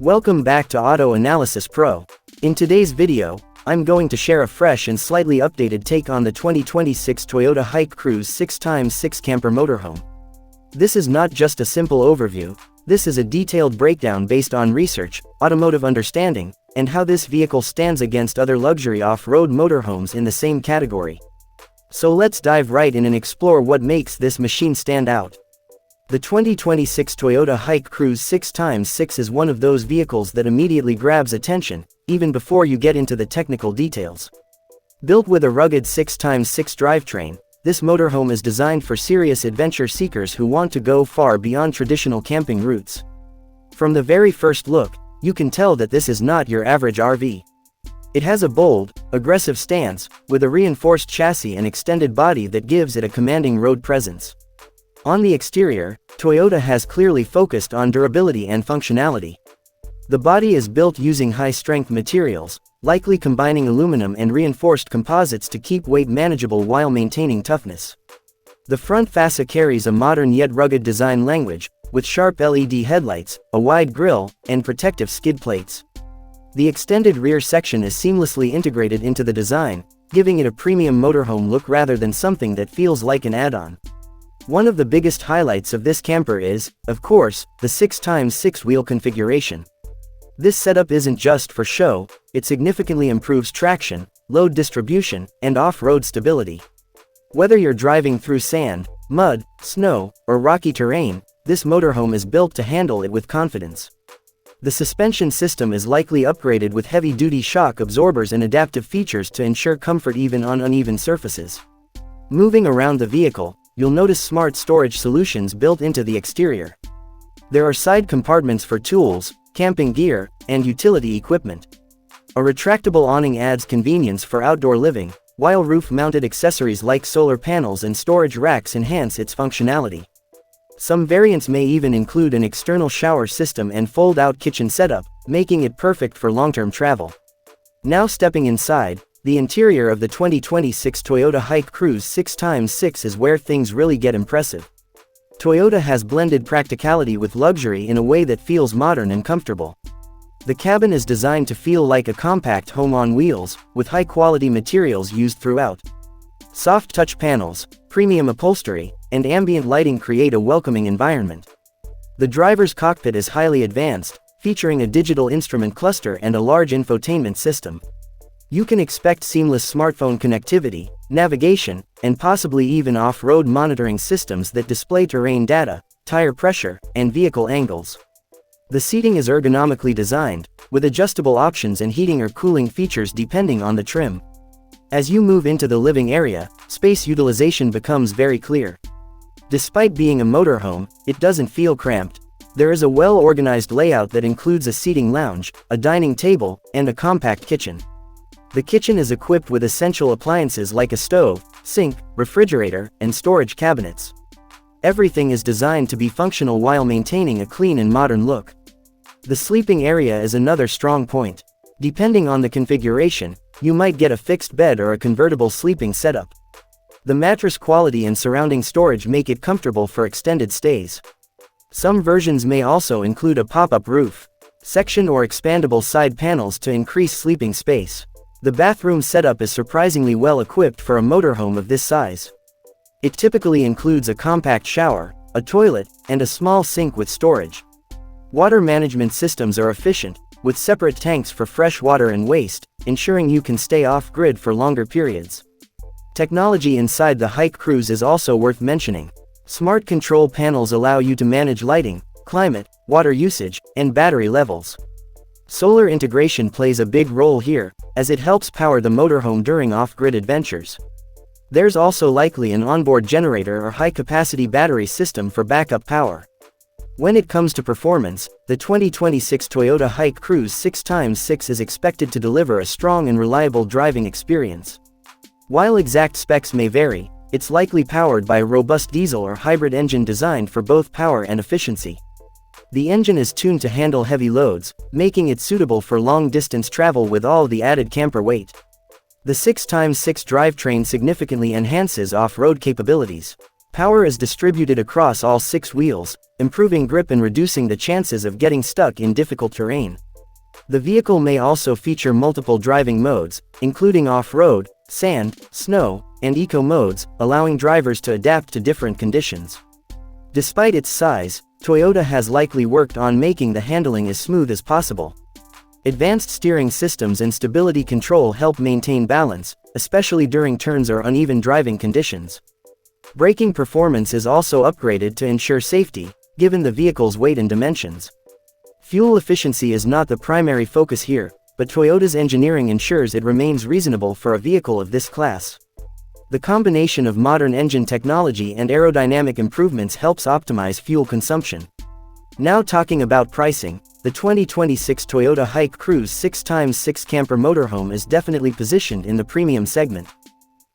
Welcome back to Auto Analysis Pro. In today's video, I'm going to share a fresh and slightly updated take on the 2026 Toyota HikeCruze 6x6 camper motorhome. This is not just a simple overview, this is a detailed breakdown based on research, automotive understanding, and how this vehicle stands against other luxury off-road motorhomes in the same category. So let's dive right in and explore what makes this machine stand out. The 2026 Toyota HikeCruze 6x6 is one of those vehicles that immediately grabs attention, even before you get into the technical details. Built with a rugged 6x6 drivetrain, this motorhome is designed for serious adventure seekers who want to go far beyond traditional camping routes. From the very first look, you can tell that this is not your average RV. It has a bold, aggressive stance, with a reinforced chassis and extended body that gives it a commanding road presence. On the exterior, Toyota has clearly focused on durability and functionality. The body is built using high-strength materials, likely combining aluminum and reinforced composites to keep weight manageable while maintaining toughness. The front fascia carries a modern yet rugged design language, with sharp LED headlights, a wide grille, and protective skid plates. The extended rear section is seamlessly integrated into the design, giving it a premium motorhome look rather than something that feels like an add-on. One of the biggest highlights of this camper is, of course, the 6x6 wheel configuration. This setup isn't just for show, it significantly improves traction, load distribution, and off-road stability. Whether you're driving through sand, mud, snow, or rocky terrain, this motorhome is built to handle it with confidence. The suspension system is likely upgraded with heavy-duty shock absorbers and adaptive features to ensure comfort even on uneven surfaces. Moving around the vehicle, you'll notice smart storage solutions built into the exterior. There are side compartments for tools, camping gear, and utility equipment. A retractable awning adds convenience for outdoor living, while roof-mounted accessories like solar panels and storage racks enhance its functionality. Some variants may even include an external shower system and fold-out kitchen setup, making it perfect for long-term travel. Now stepping inside, the interior of the 2026 Toyota HikeCruze 6x6 is where things really get impressive. Toyota has blended practicality with luxury in a way that feels modern and comfortable. The cabin is designed to feel like a compact home on wheels, with high-quality materials used throughout. Soft touch panels, premium upholstery, and ambient lighting create a welcoming environment. The driver's cockpit is highly advanced, featuring a digital instrument cluster and a large infotainment system. You can expect seamless smartphone connectivity, navigation, and possibly even off-road monitoring systems that display terrain data, tire pressure, and vehicle angles. The seating is ergonomically designed, with adjustable options and heating or cooling features depending on the trim. As you move into the living area, space utilization becomes very clear. Despite being a motorhome, it doesn't feel cramped. There is a well-organized layout that includes a seating lounge, a dining table, and a compact kitchen. The kitchen is equipped with essential appliances like a stove, sink, refrigerator, and storage cabinets. Everything is designed to be functional while maintaining a clean and modern look. The sleeping area is another strong point. Depending on the configuration, you might get a fixed bed or a convertible sleeping setup. The mattress quality and surrounding storage make it comfortable for extended stays. Some versions may also include a pop-up roof, section or expandable side panels to increase sleeping space. The bathroom setup is surprisingly well equipped for a motorhome of this size. It typically includes a compact shower, a toilet, and a small sink with storage. Water management systems are efficient, with separate tanks for fresh water and waste, ensuring you can stay off-grid for longer periods. Technology inside the HikeCruze is also worth mentioning. Smart control panels allow you to manage lighting, climate, water usage, and battery levels. Solar integration plays a big role here, as it helps power the motorhome during off-grid adventures. There's also likely an onboard generator or high-capacity battery system for backup power. When it comes to performance, the 2026 Toyota HikeCruze 6x6 is expected to deliver a strong and reliable driving experience. While exact specs may vary, it's likely powered by a robust diesel or hybrid engine designed for both power and efficiency. The engine is tuned to handle heavy loads, making it suitable for long-distance travel with all the added camper weight. The 6x6 drivetrain significantly enhances off-road capabilities. Power is distributed across all 6 wheels, improving grip and reducing the chances of getting stuck in difficult terrain. The vehicle may also feature multiple driving modes, including off-road, sand, snow, and eco modes, allowing drivers to adapt to different conditions. Despite its size, Toyota has likely worked on making the handling as smooth as possible. Advanced steering systems and stability control help maintain balance, especially during turns or uneven driving conditions. Braking performance is also upgraded to ensure safety, given the vehicle's weight and dimensions. Fuel efficiency is not the primary focus here, but Toyota's engineering ensures it remains reasonable for a vehicle of this class. The combination of modern engine technology and aerodynamic improvements helps optimize fuel consumption. Now talking about pricing, the 2026 Toyota HikeCruze 6x6 camper motorhome is definitely positioned in the premium segment.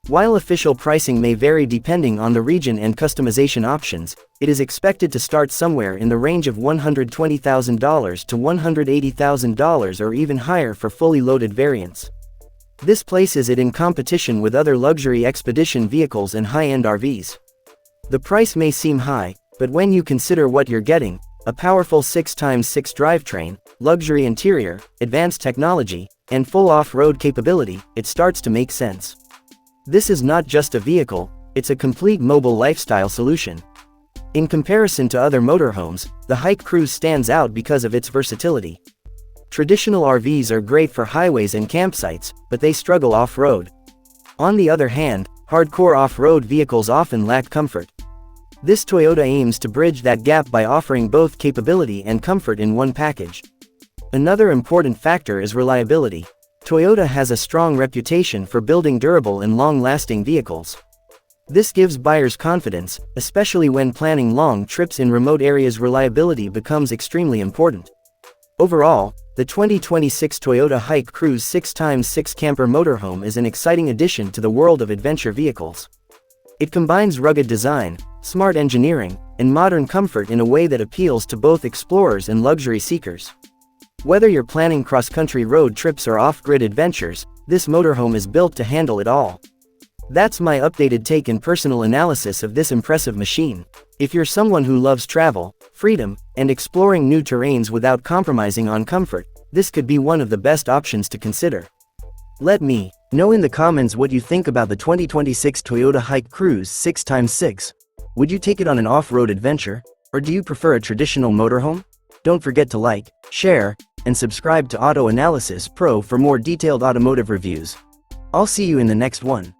While official pricing may vary depending on the region and customization options, it is expected to start somewhere in the range of $120,000 to $180,000 or even higher for fully loaded variants. This places it in competition with other luxury expedition vehicles and high-end RVs. The price may seem high, but when you consider what you're getting, a powerful 6x6 drivetrain, luxury interior, advanced technology, and full off-road capability, it starts to make sense. This is not just a vehicle, it's a complete mobile lifestyle solution. In comparison to other motorhomes, the HikeCruze stands out because of its versatility. Traditional RVs are great for highways and campsites, but they struggle off-road. On the other hand, hardcore off-road vehicles often lack comfort. This Toyota aims to bridge that gap by offering both capability and comfort in one package. Another important factor is reliability. Toyota has a strong reputation for building durable and long-lasting vehicles. This gives buyers confidence, especially when planning long trips in remote areas. Reliability becomes extremely important. Overall, the 2026 Toyota HikeCruze 6x6 camper motorhome is an exciting addition to the world of adventure vehicles. It combines rugged design, smart engineering, and modern comfort in a way that appeals to both explorers and luxury seekers. Whether you're planning cross-country road trips or off-grid adventures, this motorhome is built to handle it all. That's my updated take and personal analysis of this impressive machine. If you're someone who loves travel, freedom, and exploring new terrains without compromising on comfort, this could be one of the best options to consider. Let me know in the comments what you think about the 2026 Toyota HikeCruze 6x6. Would you take it on an off-road adventure, or do you prefer a traditional motorhome? Don't forget to like, share, and subscribe to Auto Analysis Pro for more detailed automotive reviews. I'll see you in the next one.